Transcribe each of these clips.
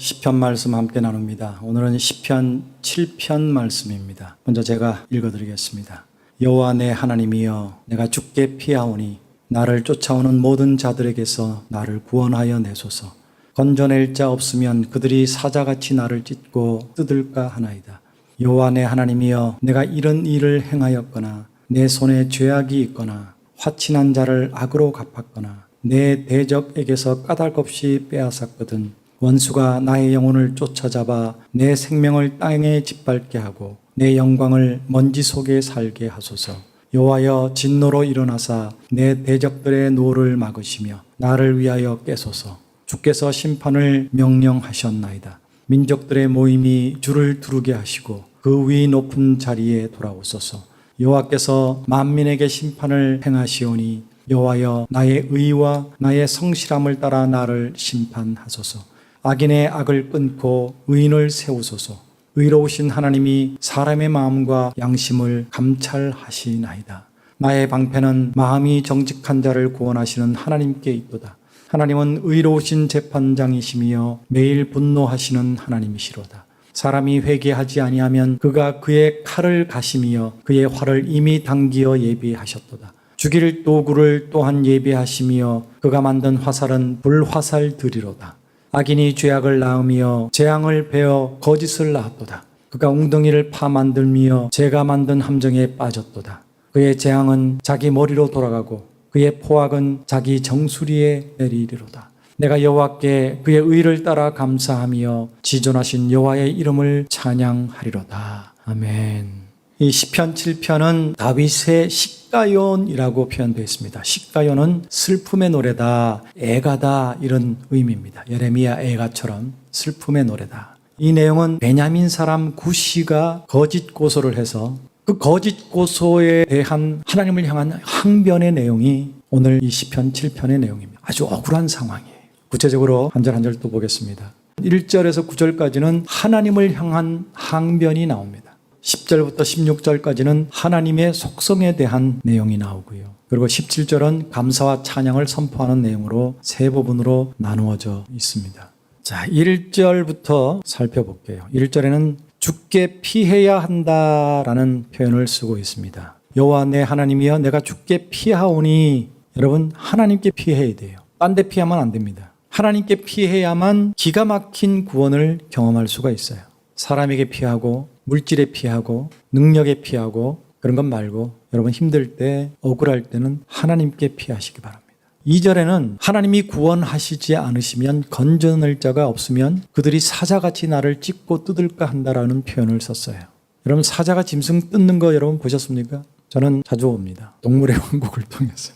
시편 말씀 함께 나눕니다. 오늘은 시편 7편 말씀입니다. 먼저 제가 읽어드리겠습니다. 여호와 내 하나님이여, 내가 주께 피하오니 나를 쫓아오는 모든 자들에게서 나를 구원하여 내소서. 건져낼 자 없으면 그들이 사자같이 나를 찢고 뜯을까 하나이다. 여호와 내 하나님이여, 내가 이런 일을 행하였거나 내 손에 죄악이 있거나 화친한 자를 악으로 갚았거나 내 대적에게서 까닭없이 빼앗았거든 원수가 나의 영혼을 쫓아잡아 내 생명을 땅에 짓밟게 하고 내 영광을 먼지 속에 살게 하소서. 여호와여, 진노로 일어나사 내 대적들의 노를 막으시며 나를 위하여 깨소서. 주께서 심판을 명령하셨나이다. 민족들의 모임이 주를 두르게 하시고 그 위 높은 자리에 돌아오소서. 여호와께서 만민에게 심판을 행하시오니 여호와여, 나의 의와 나의 성실함을 따라 나를 심판하소서. 악인의 악을 끊고 의인을 세우소서. 의로우신 하나님이 사람의 마음과 양심을 감찰하시나이다. 나의 방패는 마음이 정직한 자를 구원하시는 하나님께 있도다. 하나님은 의로우신 재판장이시며 매일 분노하시는 하나님이시로다. 사람이 회개하지 아니하면 그가 그의 칼을 가시며 그의 활을 이미 당기어 예비하셨도다. 죽일 도구를 또한 예비하시며 그가 만든 화살은 불화살들이로다. 악인이 죄악을 낳으며 재앙을 베어 거짓을 낳았도다. 그가 웅덩이를 파 만들며 제가 만든 함정에 빠졌도다. 그의 재앙은 자기 머리로 돌아가고 그의 포악은 자기 정수리에 내리리로다. 내가 여호와께 그의 의를 따라 감사하며 지존하신 여호와의 이름을 찬양하리로다. 아멘. 이 시편 7편은 다윗의 시가연이라고 표현되어 있습니다. 시가연은 슬픔의 노래다, 애가다 이런 의미입니다. 예레미야 애가처럼 슬픔의 노래다. 이 내용은 베냐민 사람 구시가 거짓 고소를 해서 그 거짓 고소에 대한 하나님을 향한 항변의 내용이 오늘 이 시편 7편의 내용입니다. 아주 억울한 상황이에요. 구체적으로 한 절 한 절 또 보겠습니다. 1절에서 9절까지는 하나님을 향한 항변이 나옵니다. 10절부터 16절까지는 하나님의 속성에 대한 내용이 나오고요. 그리고 17절은 감사와 찬양을 선포하는 내용으로 세 부분으로 나누어져 있습니다. 자, 1절부터 살펴볼게요. 1절에는 주께 피해야 한다라는 표현을 쓰고 있습니다. 여호와 내 하나님이여, 내가 주께 피하오니. 여러분, 하나님께 피해야 돼요. 딴 데 피하면 안 됩니다. 하나님께 피해야만 기가 막힌 구원을 경험할 수가 있어요. 사람에게 피하고 물질에 피하고 능력에 피하고 그런 것 말고 여러분 힘들 때 억울할 때는 하나님께 피하시기 바랍니다. 2절에는 하나님이 구원하시지 않으시면 건져낼 자가 없으면 그들이 사자같이 나를 찢고 뜯을까 한다라는 표현을 썼어요. 여러분, 사자가 짐승 뜯는 거 여러분 보셨습니까? 저는 자주 봅니다. 동물의 왕국을 통해서.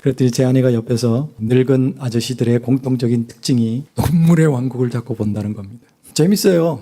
그랬더니 제 아내가 옆에서 늙은 아저씨들의 공통적인 특징이 동물의 왕국을 자꾸 본다는 겁니다. 재밌어요.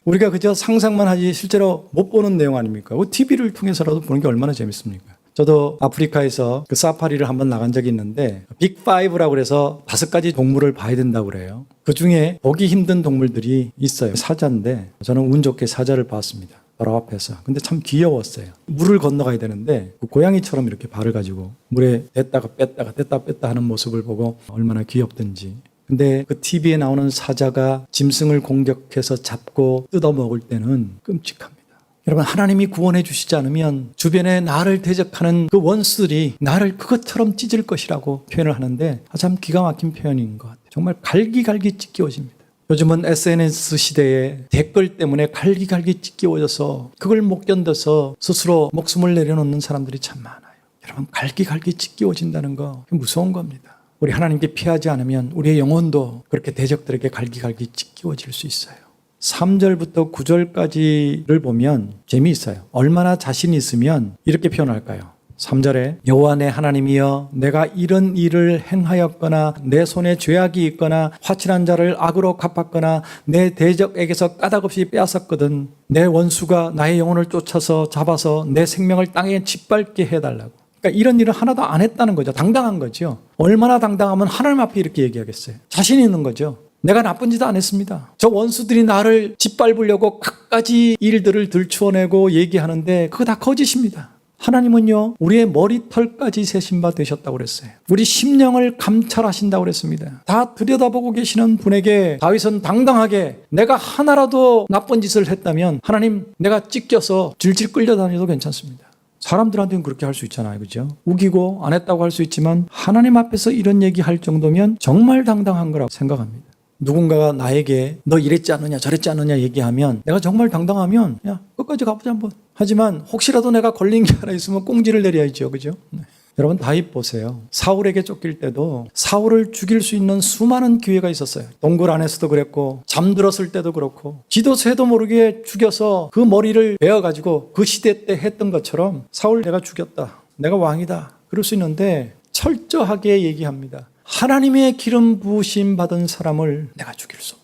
우리가 그저 상상만 하지 실제로 못 보는 내용 아닙니까? TV를 통해서라도 보는 게 얼마나 재밌습니까? 저도 아프리카에서 그 사파리를 한번 나간 적이 있는데 빅5라고 그래서 5가지 동물을 봐야 된다고 그래요. 그중에 보기 힘든 동물들이 있어요. 사자인데 저는 운 좋게 사자를 봤습니다. 바로 앞에서. 근데 참 귀여웠어요. 물을 건너가야 되는데 그 고양이처럼 이렇게 발을 가지고 물에 댔다가 뺐다 하는 모습을 보고 얼마나 귀엽던지. 근데 그 TV에 나오는 사자가 짐승을 공격해서 잡고 뜯어먹을 때는 끔찍합니다. 여러분, 하나님이 구원해 주시지 않으면 주변에 나를 대적하는 그 원수들이 나를 그것처럼 찢을 것이라고 표현을 하는데 참 기가 막힌 표현인 것 같아요. 정말 갈기갈기 찢겨집니다. 요즘은 SNS 시대에 댓글 때문에 갈기갈기 찢겨져서 그걸 못 견뎌서 스스로 목숨을 내려놓는 사람들이 참 많아요. 여러분, 갈기갈기 찢겨진다는 거 무서운 겁니다. 우리 하나님께 피하지 않으면 우리의 영혼도 그렇게 대적들에게 갈기갈기 찢겨질 수 있어요. 3절부터 9절까지를 보면 재미있어요. 얼마나 자신 있으면 이렇게 표현할까요? 3절에 여호와 내 하나님이여, 내가 이런 일을 행하였거나 내 손에 죄악이 있거나 화친한 자를 악으로 갚았거나 내 대적에게서 까닭없이 빼앗았거든 내 원수가 나의 영혼을 쫓아서 잡아서 내 생명을 땅에 짓밟게 해달라고. 그러니까 이런 일을 하나도 안 했다는 거죠. 당당한 거죠. 얼마나 당당하면 하나님 앞에 이렇게 얘기하겠어요. 자신 있는 거죠. 내가 나쁜 짓 안 했습니다. 저 원수들이 나를 짓밟으려고 갖가지 일들을 들추어내고 얘기하는데 그거 다 거짓입니다. 하나님은요, 우리의 머리털까지 세신 바 되셨다고 그랬어요. 우리 심령을 감찰하신다고 그랬습니다. 다 들여다보고 계시는 분에게 다윗은 당당하게 내가 하나라도 나쁜 짓을 했다면 하나님, 내가 찢겨서 질질 끌려다녀도 괜찮습니다. 사람들한테는 그렇게 할 수 있잖아요. 그죠? 우기고 안 했다고 할 수 있지만 하나님 앞에서 이런 얘기할 정도면 정말 당당한 거라고 생각합니다. 누군가가 나에게 너 이랬지 않느냐 저랬지 않느냐 얘기하면 내가 정말 당당하면 야 끝까지 가보자 한번. 하지만 혹시라도 내가 걸린 게 하나 있으면 꽁지를 내려야죠. 그죠? 네. 여러분 다윗 보세요. 사울에게 쫓길 때도 사울을 죽일 수 있는 수많은 기회가 있었어요. 동굴 안에서도 그랬고 잠들었을 때도 그렇고 지도 새도 모르게 죽여서 그 머리를 베어가지고 그 시대 때 했던 것처럼 사울 내가 죽였다. 내가 왕이다. 그럴 수 있는데 철저하게 얘기합니다. 하나님의 기름 부으심 받은 사람을 내가 죽일 수 없다.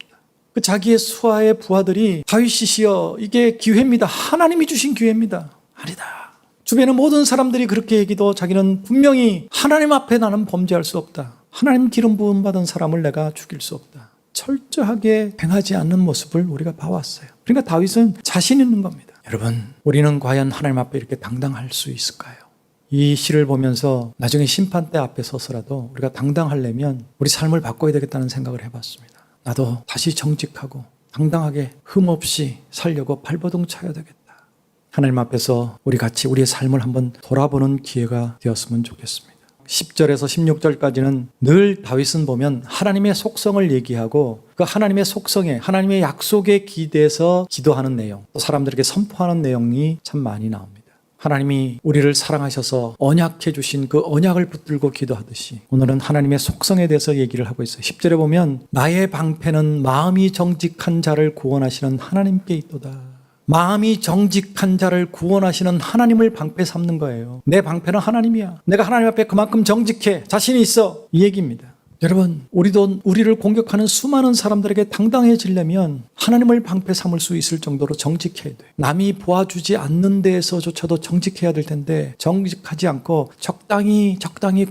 그 자기의 수하의 부하들이 다윗이시여 이게 기회입니다. 하나님이 주신 기회입니다. 아니다. 주변의 모든 사람들이 그렇게 얘기도 자기는 분명히 하나님 앞에 나는 범죄할 수 없다. 하나님 기름 부음 받은 사람을 내가 죽일 수 없다. 철저하게 행하지 않는 모습을 우리가 봐왔어요. 그러니까 다윗은 자신 있는 겁니다. 여러분, 우리는 과연 하나님 앞에 이렇게 당당할 수 있을까요? 이 시를 보면서 나중에 심판대 앞에 서서라도 우리가 당당하려면 우리 삶을 바꿔야 되겠다는 생각을 해봤습니다. 나도 다시 정직하고 당당하게 흠없이 살려고 발버둥 쳐야 되겠다. 하나님 앞에서 우리 같이 우리의 삶을 한번 돌아보는 기회가 되었으면 좋겠습니다. 10절에서 16절까지는 늘 다윗은 보면 하나님의 속성을 얘기하고 그 하나님의 속성에 하나님의 약속에 기대서 기도하는 내용, 또 사람들에게 선포하는 내용이 참 많이 나옵니다. 하나님이 우리를 사랑하셔서 언약해 주신 그 언약을 붙들고 기도하듯이 오늘은 하나님의 속성에 대해서 얘기를 하고 있어요. 10절에 보면 나의 방패는 마음이 정직한 자를 구원하시는 하나님께 있도다. 마음이 정직한 자를 구원하시는 하나님을 방패 삼는 거예요. 내 방패는 하나님이야. 내가 하나님 앞에 그만큼 정직해. 자신이 있어. 이 얘기입니다. 여러분, 우리도 우리를 공격하는 수많은 사람들에게 당당해지려면 하나님을 방패 삼을 수 있을 정도로 정직해야 돼요. 남이 보아주지 않는 데에서조차도 정직해야 될 텐데 정직하지 않고 적당히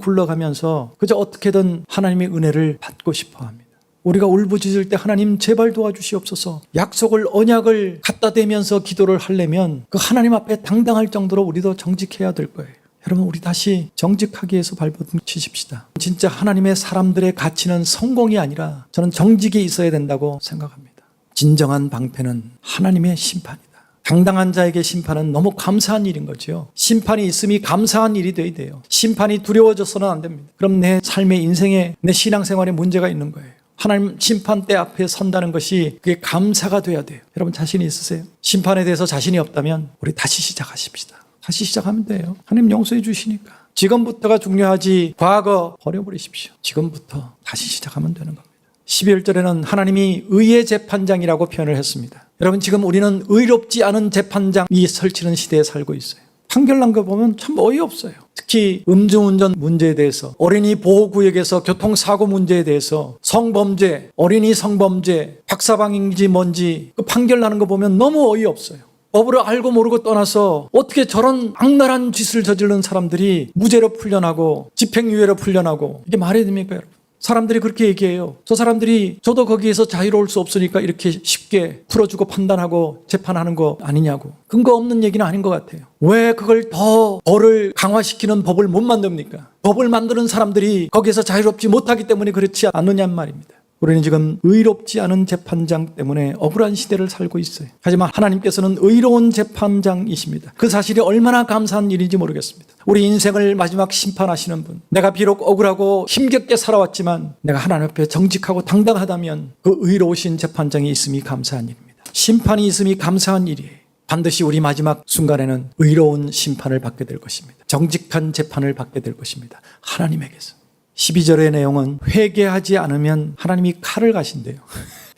굴러가면서 그저 어떻게든 하나님의 은혜를 받고 싶어 합니다. 우리가 울부짖을 때 하나님 제발 도와주시옵소서. 약속을 언약을 갖다 대면서 기도를 하려면 그 하나님 앞에 당당할 정도로 우리도 정직해야 될 거예요. 여러분, 우리 다시 정직하게 해서 발버둥 치십시다. 진짜 하나님의 사람들의 가치는 성공이 아니라 저는 정직이 있어야 된다고 생각합니다. 진정한 방패는 하나님의 심판이다. 당당한 자에게 심판은 너무 감사한 일인 거죠. 심판이 있음이 감사한 일이 돼야 돼요. 심판이 두려워져서는 안 됩니다. 그럼 내 삶의 인생에 내 신앙생활에 문제가 있는 거예요. 하나님 심판대 앞에 선다는 것이 그게 감사가 돼야 돼요. 여러분 자신이 있으세요? 심판에 대해서 자신이 없다면 우리 다시 시작하십시다. 다시 시작하면 돼요. 하나님 용서해 주시니까. 지금부터가 중요하지 과거 버려버리십시오. 지금부터 다시 시작하면 되는 겁니다. 12절에는 하나님이 의의 재판장이라고 표현을 했습니다. 여러분 지금 우리는 의롭지 않은 재판장이 설치는 시대에 살고 있어요. 판결난 거 보면 참 어이없어요. 특히 음주운전 문제에 대해서, 어린이 보호구역에서 교통사고 문제에 대해서, 성범죄, 어린이 성범죄, 박사방인지 뭔지 그 판결나는 거 보면 너무 어이없어요. 법을 알고 모르고 떠나서 어떻게 저런 악랄한 짓을 저지른 사람들이 무죄로 풀려나고 집행유예로 풀려나고 이게 말이 됩니까 여러분? 사람들이 그렇게 얘기해요. 저 사람들이 저도 거기에서 자유로울 수 없으니까 이렇게 쉽게 풀어주고 판단하고 재판하는 거 아니냐고. 근거 없는 얘기는 아닌 것 같아요. 왜 그걸 더 벌을 강화시키는 법을 못 만듭니까? 법을 만드는 사람들이 거기에서 자유롭지 못하기 때문에 그렇지 않느냐는 말입니다. 우리는 지금 의롭지 않은 재판장 때문에 억울한 시대를 살고 있어요. 하지만 하나님께서는 의로운 재판장이십니다. 그 사실이 얼마나 감사한 일인지 모르겠습니다. 우리 인생을 마지막 심판하시는 분, 내가 비록 억울하고 힘겹게 살아왔지만 내가 하나님 앞에 정직하고 당당하다면 그 의로우신 재판장이 있음이 감사한 일입니다. 심판이 있음이 감사한 일이에요. 반드시 우리 마지막 순간에는 의로운 심판을 받게 될 것입니다. 정직한 재판을 받게 될 것입니다. 하나님에게서. 12절의 내용은 회개하지 않으면 하나님이 칼을 가신대요.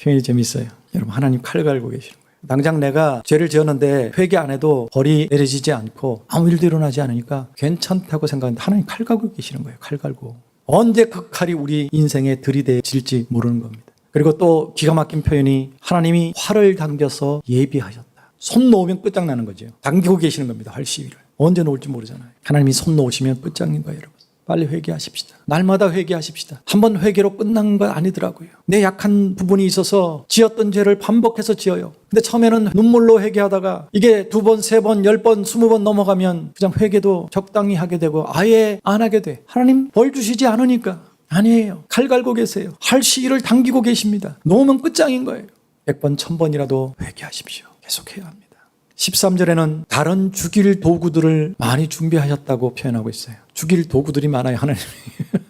표현이 재밌어요. 여러분 하나님 칼 갈고 계시는 거예요. 당장 내가 죄를 지었는데 회개 안 해도 벌이 내려지지 않고 아무 일도 일어나지 않으니까 괜찮다고 생각하는데 하나님 칼 갈고 계시는 거예요. 칼 갈고. 언제 그 칼이 우리 인생에 들이대질지 모르는 겁니다. 그리고 또 기가 막힌 표현이 하나님이 활을 당겨서 예비하셨다. 손 놓으면 끝장나는 거죠. 당기고 계시는 겁니다. 활 시위를. 언제 놓을지 모르잖아요. 하나님이 손 놓으시면 끝장인 거예요. 여러분. 빨리 회개하십시다. 날마다 회개하십시다. 한번 회개로 끝난 건 아니더라고요. 내 약한 부분이 있어서 지었던 죄를 반복해서 지어요. 근데 처음에는 눈물로 회개하다가 이게 2번, 3번, 10번, 20번 넘어가면 그냥 회개도 적당히 하게 되고 아예 안 하게 돼. 하나님 벌 주시지 않으니까. 아니에요. 칼 갈고 계세요. 할 시일을 당기고 계십니다. 놓으면 끝장인 거예요. 100번, 1000번이라도 회개하십시오. 계속해야 합니다. 13절에는 다른 죽일 도구들을 많이 준비하셨다고 표현하고 있어요. 죽일 도구들이 많아요, 하나님이.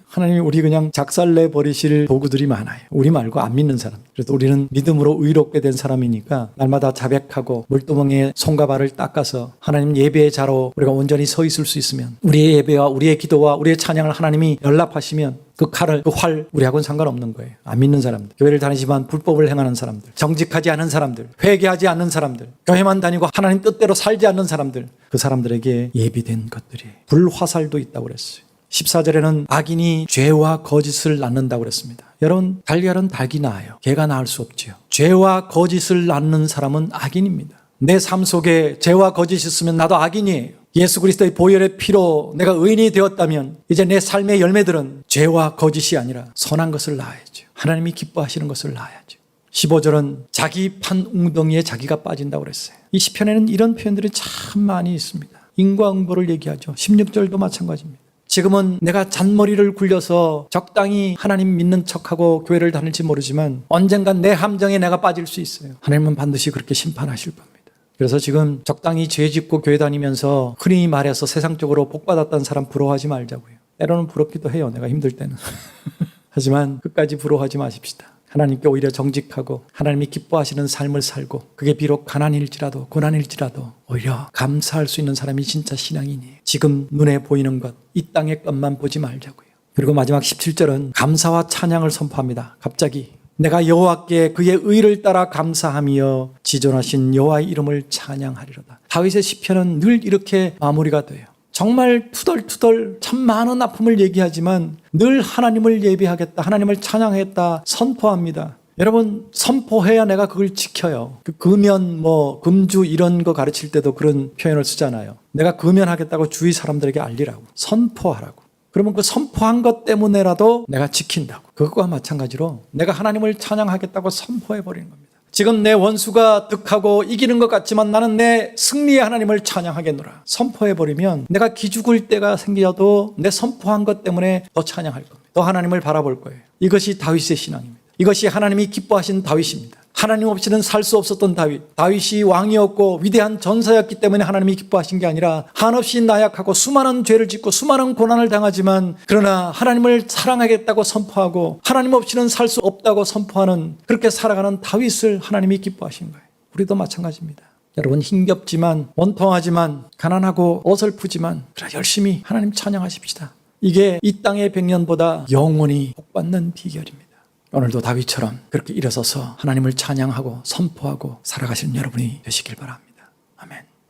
하나님이 우리 그냥 작살내 버리실 도구들이 많아요. 우리 말고 안 믿는 사람. 그래도 우리는 믿음으로 의롭게 된 사람이니까 날마다 자백하고 물두멍에 손과 발을 닦아서 하나님 예배의 자로 우리가 온전히 서 있을 수 있으면 우리의 예배와 우리의 기도와 우리의 찬양을 하나님이 연락하시면 그 칼을, 그 활 우리하고는 상관없는 거예요. 안 믿는 사람들, 교회를 다니지만 불법을 행하는 사람들, 정직하지 않은 사람들, 회개하지 않는 사람들, 교회만 다니고 하나님 뜻대로 살지 않는 사람들, 그 사람들에게 예비된 것들이 불화살도 있다고 그랬어요. 14절에는 악인이 죄와 거짓을 낳는다고 그랬습니다. 여러분, 달걀은 닭이 낳아요. 개가 낳을 수 없지요. 죄와 거짓을 낳는 사람은 악인입니다. 내 삶 속에 죄와 거짓이 있으면 나도 악인이에요. 예수 그리스도의 보혈의 피로 내가 의인이 되었다면 이제 내 삶의 열매들은 죄와 거짓이 아니라 선한 것을 낳아야죠. 하나님이 기뻐하시는 것을 낳아야죠. 15절은 자기 판 웅덩이에 자기가 빠진다고 그랬어요. 이 시편에는 이런 표현들이 참 많이 있습니다. 인과응보를 얘기하죠. 16절도 마찬가지입니다. 지금은 내가 잔머리를 굴려서 적당히 하나님 믿는 척하고 교회를 다닐지 모르지만 언젠간 내 함정에 내가 빠질 수 있어요. 하나님은 반드시 그렇게 심판하실 겁니다. 그래서 지금 적당히 죄 짓고 교회 다니면서 흔히 말해서 세상적으로 복받았다는 사람 부러워하지 말자고요. 때로는 부럽기도 해요. 내가 힘들 때는. 하지만 끝까지 부러워하지 마십시다. 하나님께 오히려 정직하고 하나님이 기뻐하시는 삶을 살고 그게 비록 가난일지라도 고난일지라도 오히려 감사할 수 있는 사람이 진짜 신앙인이에요. 지금 눈에 보이는 것, 이 땅의 것만 보지 말자고요. 그리고 마지막 17절은 감사와 찬양을 선포합니다. 갑자기 내가 여호와께 그의 의를 따라 감사하며 지존하신 여호와의 이름을 찬양하리로다. 다윗의 시편은 늘 이렇게 마무리가 돼요. 정말 투덜투덜 참 많은 아픔을 얘기하지만 늘 하나님을 예배하겠다, 하나님을 찬양하겠다 선포합니다. 여러분, 선포해야 내가 그걸 지켜요. 그 금연, 금주 이런 거 가르칠 때도 그런 표현을 쓰잖아요. 내가 금연하겠다고 주위 사람들에게 알리라고, 선포하라고. 그러면 그 선포한 것 때문에라도 내가 지킨다고. 그것과 마찬가지로 내가 하나님을 찬양하겠다고 선포해버리는 겁니다. 지금 내 원수가 득하고 이기는 것 같지만 나는 내 승리의 하나님을 찬양하겠노라. 선포해버리면 내가 기죽을 때가 생겨도 내 선포한 것 때문에 더 찬양할 겁니다. 더 하나님을 바라볼 거예요. 이것이 다윗의 신앙입니다. 이것이 하나님이 기뻐하신 다윗입니다. 하나님 없이는 살 수 없었던 다윗. 다윗이 왕이었고 위대한 전사였기 때문에 하나님이 기뻐하신 게 아니라 한없이 나약하고 수많은 죄를 짓고 수많은 고난을 당하지만 그러나 하나님을 사랑하겠다고 선포하고 하나님 없이는 살 수 없다고 선포하는 그렇게 살아가는 다윗을 하나님이 기뻐하신 거예요. 우리도 마찬가지입니다. 여러분, 힘겹지만 원통하지만 가난하고 어설프지만 그러나 열심히 하나님 찬양하십시다. 이게 이 땅의 100년보다 영원히 복받는 비결입니다. 오늘도 다윗처럼 그렇게 일어서서 하나님을 찬양하고 선포하고 살아가시는 여러분이 되시길 바랍니다. 아멘.